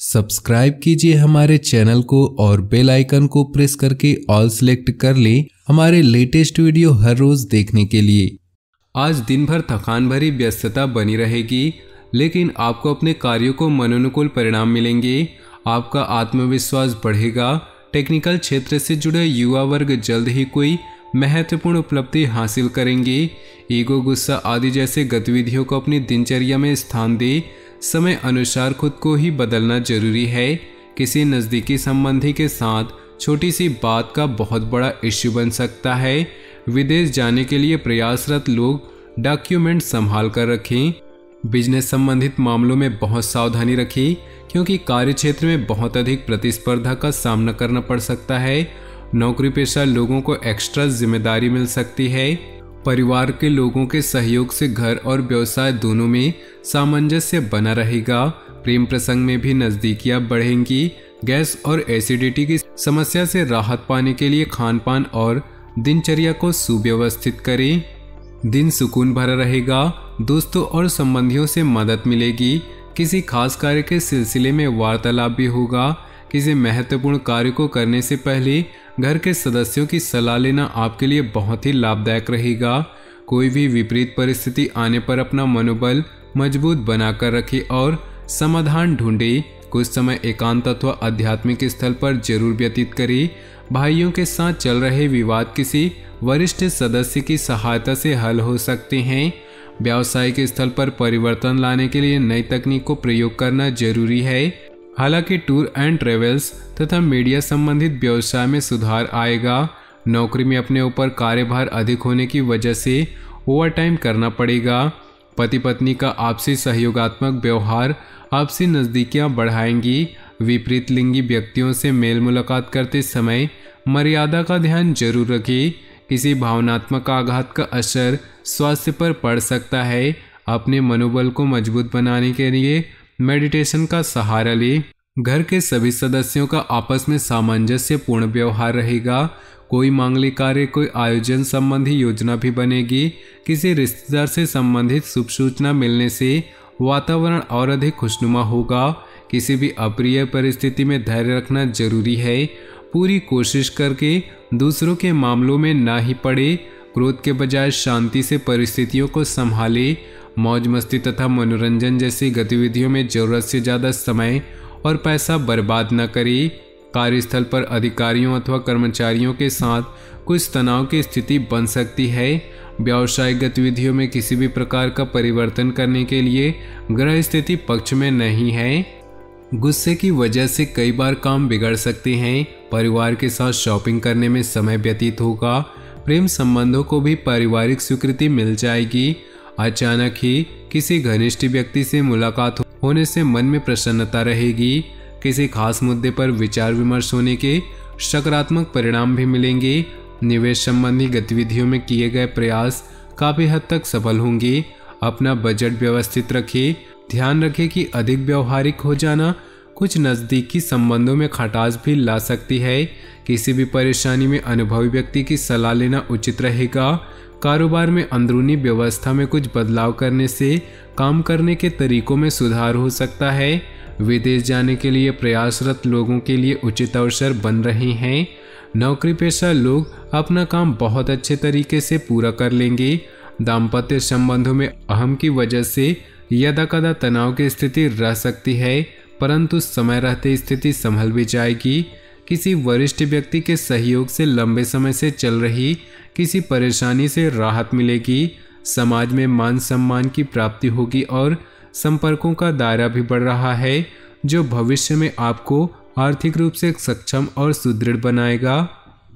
Subscribe कीजिए हमारे channel को और बेल आइकन को प्रेस करके ऑल सेलेक्ट कर लें हमारे लेटेस्ट वीडियो हर रोज देखने के लिए। आज दिन भर थकान भरी व्यस्तता बनी रहेगी, लेकिन आपको अपने कार्यों को मनोनुकूल परिणाम मिलेंगे। आपका आत्मविश्वास बढ़ेगा। टेक्निकल क्षेत्र से जुड़े युवा वर्ग जल्द ही कोई महत्वपूर्ण उपलब्धि हासिल करेंगे। ईगो, गुस्सा आदि जैसे गतिविधियों को अपनी दिनचर्या में स्थान दे। समय अनुसार खुद को ही बदलना जरूरी है। किसी नज़दीकी संबंधी के साथ छोटी सी बात का बहुत बड़ा इश्यू बन सकता है। विदेश जाने के लिए प्रयासरत लोग डॉक्यूमेंट संभाल कर रखें। बिजनेस संबंधित मामलों में बहुत सावधानी रखें, क्योंकि कार्य क्षेत्र में बहुत अधिक प्रतिस्पर्धा का सामना करना पड़ सकता है। नौकरी पेशा लोगों को एक्स्ट्रा जिम्मेदारी मिल सकती है। परिवार के लोगों के सहयोग से घर और व्यवसाय दोनों में सामंजस्य बना रहेगा। प्रेम प्रसंग में भी नजदीकियां बढ़ेंगी। गैस और एसिडिटी की समस्या से राहत पाने के लिए खान पान और दिनचर्या को सुव्यवस्थित करें। दिन सुकून भरा रहेगा। दोस्तों और संबंधियों से मदद मिलेगी। किसी खास कार्य के सिलसिले में वार्तालाप भी होगा। किसी महत्वपूर्ण कार्य को करने से पहले घर के सदस्यों की सलाह लेना आपके लिए बहुत ही लाभदायक रहेगा। कोई भी विपरीत परिस्थिति आने पर अपना मनोबल मजबूत बनाकर रखें और समाधान ढूंढे। कुछ समय एकांत अथवा आध्यात्मिक स्थल पर जरूर व्यतीत करें। भाइयों के साथ चल रहे विवाद किसी वरिष्ठ सदस्य की सहायता से हल हो सकते हैं। व्यावसायिक स्थल पर परिवर्तन लाने के लिए नई तकनीक को प्रयोग करना जरूरी है। हालांकि टूर एंड ट्रेवल्स तथा मीडिया संबंधित व्यवसाय में सुधार आएगा। नौकरी में अपने ऊपर कार्यभार अधिक होने की वजह से ओवरटाइम करना पड़ेगा। पति पत्नी का आपसी सहयोगात्मक व्यवहार आपसी नज़दीकियां बढ़ाएंगी। विपरीत लिंगी व्यक्तियों से मेल मुलाकात करते समय मर्यादा का ध्यान जरूर रखें। किसी भावनात्मक आघात का असर स्वास्थ्य पर पड़ सकता है। अपने मनोबल को मजबूत बनाने के लिए मेडिटेशन का सहारा लें। घर के सभी सदस्यों का आपस में सामंजस्यपूर्ण व्यवहार रहेगा। कोई मांगलिक कार्य, कोई आयोजन संबंधी योजना भी बनेगी। किसी रिश्तेदार से संबंधित शुभ सूचना मिलने से वातावरण और अधिक खुशनुमा होगा। किसी भी अप्रिय परिस्थिति में धैर्य रखना जरूरी है। पूरी कोशिश करके दूसरों के मामलों में ना ही पड़े। क्रोध के बजाय शांति से परिस्थितियों को संभाले। मौज मस्ती तथा मनोरंजन जैसी गतिविधियों में जरूरत से ज़्यादा समय और पैसा बर्बाद न करें। कार्यस्थल पर अधिकारियों अथवा कर्मचारियों के साथ कुछ तनाव की स्थिति बन सकती है। व्यावसायिक गतिविधियों में किसी भी प्रकार का परिवर्तन करने के लिए ग्रह स्थिति पक्ष में नहीं है। गुस्से की वजह से कई बार काम बिगड़ सकते हैं। परिवार के साथ शॉपिंग करने में समय व्यतीत होगा। प्रेम संबंधों को भी पारिवारिक स्वीकृति मिल जाएगी। अचानक ही किसी घनिष्ठ व्यक्ति से मुलाकात होने से मन में प्रसन्नता रहेगी। किसी खास मुद्दे पर विचार विमर्श होने के सकारात्मक परिणाम भी मिलेंगे। निवेश संबंधी गतिविधियों में किए गए प्रयास काफी हद तक सफल होंगे। अपना बजट व्यवस्थित रखें। ध्यान रखें कि अधिक व्यवहारिक हो जाना कुछ नज़दीकी संबंधों में खटास भी ला सकती है। किसी भी परेशानी में अनुभवी व्यक्ति की सलाह लेना उचित रहेगा। कारोबार में अंदरूनी व्यवस्था में कुछ बदलाव करने से काम करने के तरीकों में सुधार हो सकता है। विदेश जाने के लिए प्रयासरत लोगों के लिए उचित अवसर बन रहे हैं। नौकरी पेशा लोग अपना काम बहुत अच्छे तरीके से पूरा कर लेंगे। दाम्पत्य संबंधों में अहम की वजह से यदा कदा तनाव की स्थिति रह सकती है, परंतु समय रहते स्थिति संभल भी जाएगी। किसी वरिष्ठ व्यक्ति के सहयोग से लंबे समय से चल रही किसी परेशानी से राहत मिलेगी। समाज में मान सम्मान की प्राप्ति होगी और संपर्कों का दायरा भी बढ़ रहा है, जो भविष्य में आपको आर्थिक रूप से सक्षम और सुदृढ़ बनाएगा।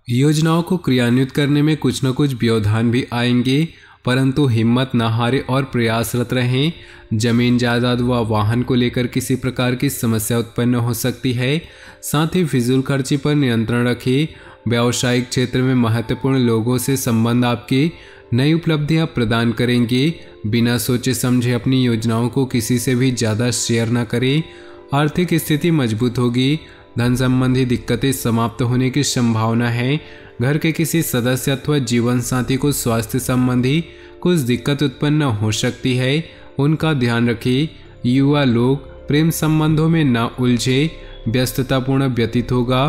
योजनाओं को क्रियान्वित करने में कुछ न कुछ व्यवधान भी आएंगे, परंतु हिम्मत न हारे और प्रयासरत रहें। जमीन जायदाद व वाहन को लेकर किसी प्रकार की समस्या उत्पन्न हो सकती है। साथ ही फिजूल खर्ची पर नियंत्रण रखें। व्यावसायिक क्षेत्र में महत्वपूर्ण लोगों से संबंध आपकी नई उपलब्धियां प्रदान करेंगे। बिना सोचे समझे अपनी योजनाओं को किसी से भी ज़्यादा शेयर न करें। आर्थिक स्थिति मजबूत होगी। धन संबंधी दिक्कतें समाप्त होने की संभावना है। घर के किसी सदस्य अथवा जीवन साथी को स्वास्थ्य संबंधी कुछ दिक्कत उत्पन्न हो सकती है, उनका ध्यान रखें। युवा लोग प्रेम संबंधों में न उलझे, व्यस्ततापूर्ण व्यतीत होगा।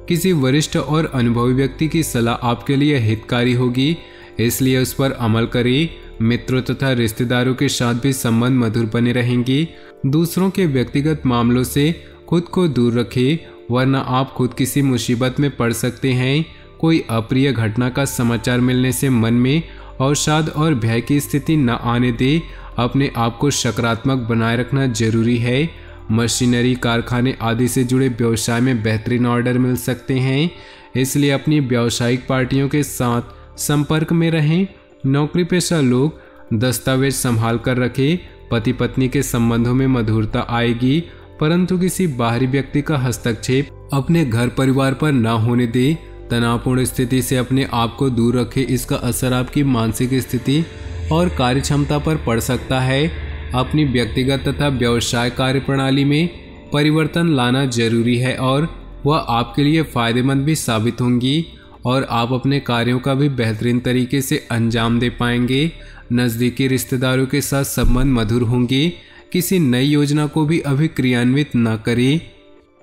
किसी वरिष्ठ और अनुभवी व्यक्ति की सलाह आपके लिए हितकारी होगी, इसलिए उस पर अमल करें। मित्रों तथा रिश्तेदारों के साथ भी संबंध मधुर बने रहेंगे। दूसरों के व्यक्तिगत मामलों से खुद को दूर रखें, वरना आप खुद किसी मुसीबत में पड़ सकते हैं। कोई अप्रिय घटना का समाचार मिलने से मन में अवसाद और भय की स्थिति न आने दे। अपने आप को सकारात्मक बनाए रखना जरूरी है। मशीनरी, कारखाने आदि से जुड़े व्यवसाय में बेहतरीन ऑर्डर मिल सकते हैं, इसलिए अपनी व्यावसायिक पार्टियों के साथ संपर्क में रहें। नौकरी पेशा लोग दस्तावेज संभाल कर रखें। पति पत्नी के संबंधों में मधुरता आएगी, परंतु किसी बाहरी व्यक्ति का हस्तक्षेप अपने घर परिवार पर न होने दे। तनावपूर्ण स्थिति से अपने आप को दूर रखें, इसका असर आपकी मानसिक स्थिति और कार्यक्षमता पर पड़ सकता है। अपनी व्यक्तिगत तथा व्यवसाय कार्यप्रणाली में परिवर्तन लाना जरूरी है और वह आपके लिए फायदेमंद भी साबित होंगी और आप अपने कार्यों का भी बेहतरीन तरीके से अंजाम दे पाएंगे। नज़दीकी रिश्तेदारों के साथ संबंध मधुर होंगे। किसी नई योजना को भी अभी क्रियान्वित न करें,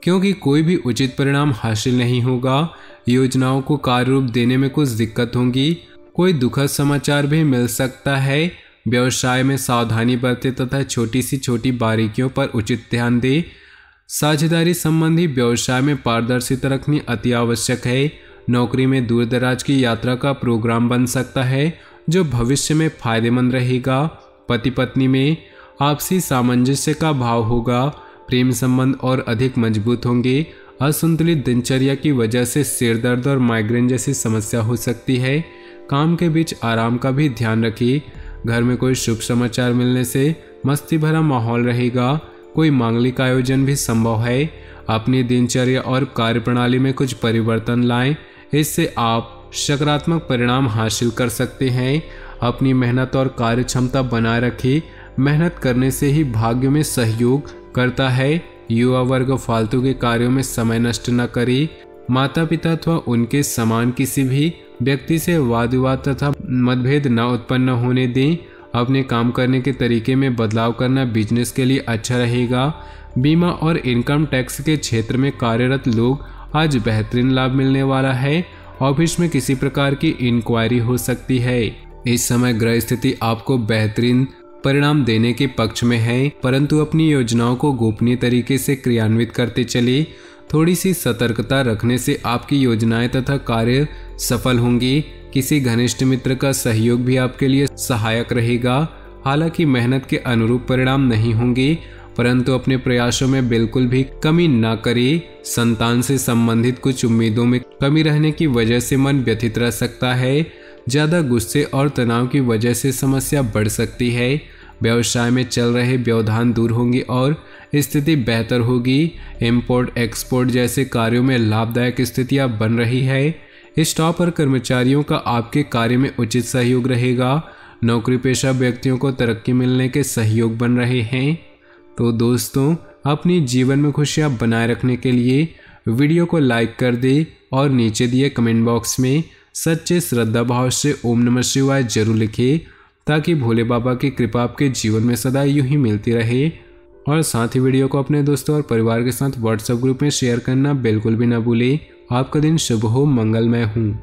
क्योंकि कोई भी उचित परिणाम हासिल नहीं होगा। योजनाओं को कार्य रूप देने में कुछ दिक्कत होगी। कोई दुखद समाचार भी मिल सकता है। व्यवसाय में सावधानी बरतें तथा छोटी सी छोटी बारीकियों पर उचित ध्यान दें। साझेदारी संबंधी व्यवसाय में पारदर्शिता रखनी अति आवश्यक है। नौकरी में दूर दराज की यात्रा का प्रोग्राम बन सकता है, जो भविष्य में फायदेमंद रहेगा। पति पत्नी में आपसी सामंजस्य का भाव होगा। प्रेम संबंध और अधिक मजबूत होंगे। असंतुलित दिनचर्या की वजह से सिर दर्द और माइग्रेन जैसी समस्या हो सकती है। काम के बीच आराम का भी ध्यान रखिए। घर में कोई शुभ समाचार मिलने से मस्ती भरा माहौल रहेगा। कोई मांगलिक आयोजन भी संभव है। अपनी दिनचर्या और कार्यप्रणाली में कुछ परिवर्तन लाएं, इससे आप सकारात्मक परिणाम हासिल कर सकते हैं। अपनी मेहनत और कार्य क्षमता बनाए रखें। मेहनत करने से ही भाग्य में सहयोग करता है। युवा वर्ग फालतू के कार्यों में समय नष्ट न करे। माता पिता अथवा उनके समान किसी भी व्यक्ति से वाद विवाद तथा मतभेद न उत्पन्न होने दें। अपने काम करने के तरीके में बदलाव करना बिजनेस के लिए अच्छा रहेगा। बीमा और इनकम टैक्स के क्षेत्र में कार्यरत लोग आज बेहतरीन लाभ मिलने वाला है। ऑफिस में किसी प्रकार की इंक्वायरी हो सकती है। इस समय ग्रह स्थिति आपको बेहतरीन परिणाम देने के पक्ष में है, परंतु अपनी योजनाओं को गोपनीय तरीके से क्रियान्वित करते चले। थोड़ी सी सतर्कता रखने से आपकी योजनाएं तथा कार्य सफल होंगी। किसी घनिष्ठ मित्र का सहयोग भी आपके लिए सहायक रहेगा। हालांकि मेहनत के अनुरूप परिणाम नहीं होंगे, परंतु अपने प्रयासों में बिल्कुल भी कमी न करें। संतान से संबंधित कुछ उम्मीदों में कमी रहने की वजह से मन व्यथित रह सकता है। ज्यादा गुस्से और तनाव की वजह से समस्या बढ़ सकती है। व्यवसाय में चल रहे व्यवधान दूर होंगे और स्थिति बेहतर होगी। इंपोर्ट एक्सपोर्ट जैसे कार्यों में लाभदायक स्थितियां बन रही है। स्टाफ और कर्मचारियों का आपके कार्य में उचित सहयोग रहेगा। नौकरी पेशा व्यक्तियों को तरक्की मिलने के सहयोग बन रहे हैं। तो दोस्तों, अपनी जीवन में खुशियां बनाए रखने के लिए वीडियो को लाइक कर दे और नीचे दिए कमेंट बॉक्स में सच्चे श्रद्धा भाव से ओम नमः शिवाय जरूर लिखें, ताकि भोले बाबा की कृपा आपके जीवन में सदा यूं ही मिलती रहे। और साथ ही वीडियो को अपने दोस्तों और परिवार के साथ व्हाट्सएप ग्रुप में शेयर करना बिल्कुल भी ना भूलें। आपका दिन शुभ हो, मंगलमय हो।